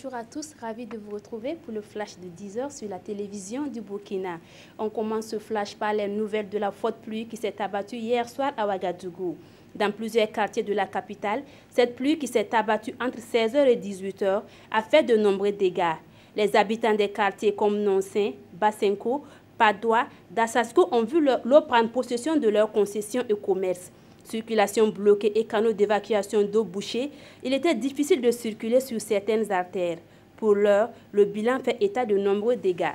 Bonjour à tous, ravi de vous retrouver pour le flash de 10 h sur la télévision du Burkina. On commence ce flash par les nouvelles de la forte pluie qui s'est abattue hier soir à Ouagadougou. Dans plusieurs quartiers de la capitale, cette pluie qui s'est abattue entre 16 h et 18 h a fait de nombreux dégâts. Les habitants des quartiers comme Nonsin, Bassenko, Padoua, Dassasko ont vu l'eau prendre possession de leurs concessions et commerces. Circulation bloquée et canaux d'évacuation d'eau bouchés, il était difficile de circuler sur certaines artères. Pour l'heure, le bilan fait état de nombreux dégâts.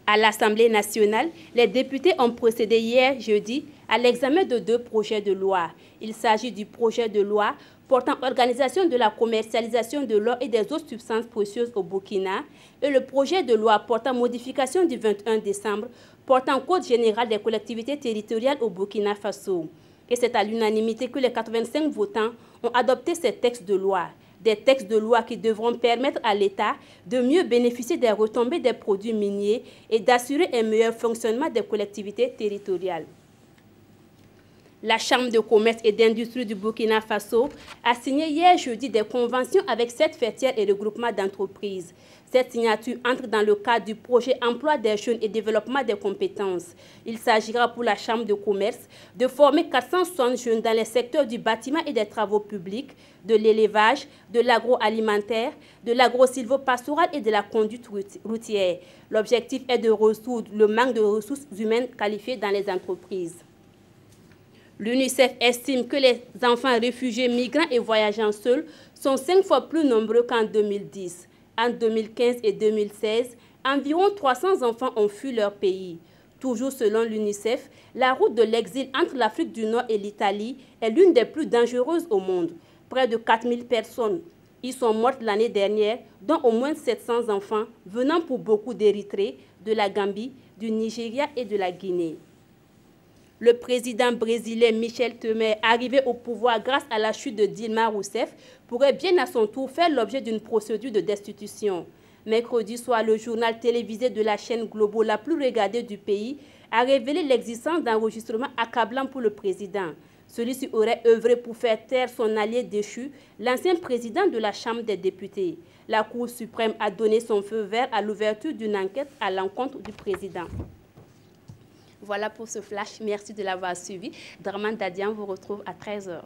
À l'Assemblée nationale, les députés ont procédé hier, jeudi, à l'examen de 2 projets de loi. Il s'agit du projet de loi portant organisation de la commercialisation de l'or et des autres substances précieuses au Burkina et le projet de loi portant modification du 21 décembre portant Code général des collectivités territoriales au Burkina Faso. Et c'est à l'unanimité que les 85 votants ont adopté ces textes de loi. Des textes de loi qui devront permettre à l'État de mieux bénéficier des retombées des produits miniers et d'assurer un meilleur fonctionnement des collectivités territoriales. La Chambre de commerce et d'industrie du Burkina Faso a signé hier jeudi des conventions avec 7 fêtières et regroupements d'entreprises. Cette signature entre dans le cadre du projet Emploi des jeunes et développement des compétences. Il s'agira pour la Chambre de commerce de former 460 jeunes dans les secteurs du bâtiment et des travaux publics, de l'élevage, de l'agroalimentaire, de l'agro-sylvo-pastoral et de la conduite routière. L'objectif est de résoudre le manque de ressources humaines qualifiées dans les entreprises. L'UNICEF estime que les enfants réfugiés, migrants et voyageant seuls sont 5 fois plus nombreux qu'en 2010. En 2015 et 2016, environ 300 enfants ont fui leur pays. Toujours selon l'UNICEF, la route de l'exil entre l'Afrique du Nord et l'Italie est l'une des plus dangereuses au monde. Près de 4000 personnes y sont mortes l'année dernière, dont au moins 700 enfants venant pour beaucoup d'Érythrée, de la Gambie, du Nigeria et de la Guinée. Le président brésilien Michel Temer, arrivé au pouvoir grâce à la chute de Dilma Rousseff, pourrait bien à son tour faire l'objet d'une procédure de destitution. Mercredi soir, le journal télévisé de la chaîne Globo, la plus regardée du pays, a révélé l'existence d'enregistrements accablants pour le président. Celui-ci aurait œuvré pour faire taire son allié déchu, l'ancien président de la Chambre des députés. La Cour suprême a donné son feu vert à l'ouverture d'une enquête à l'encontre du président. Voilà pour ce flash. Merci de l'avoir suivi. Draman Dadian vous retrouve à 13 h.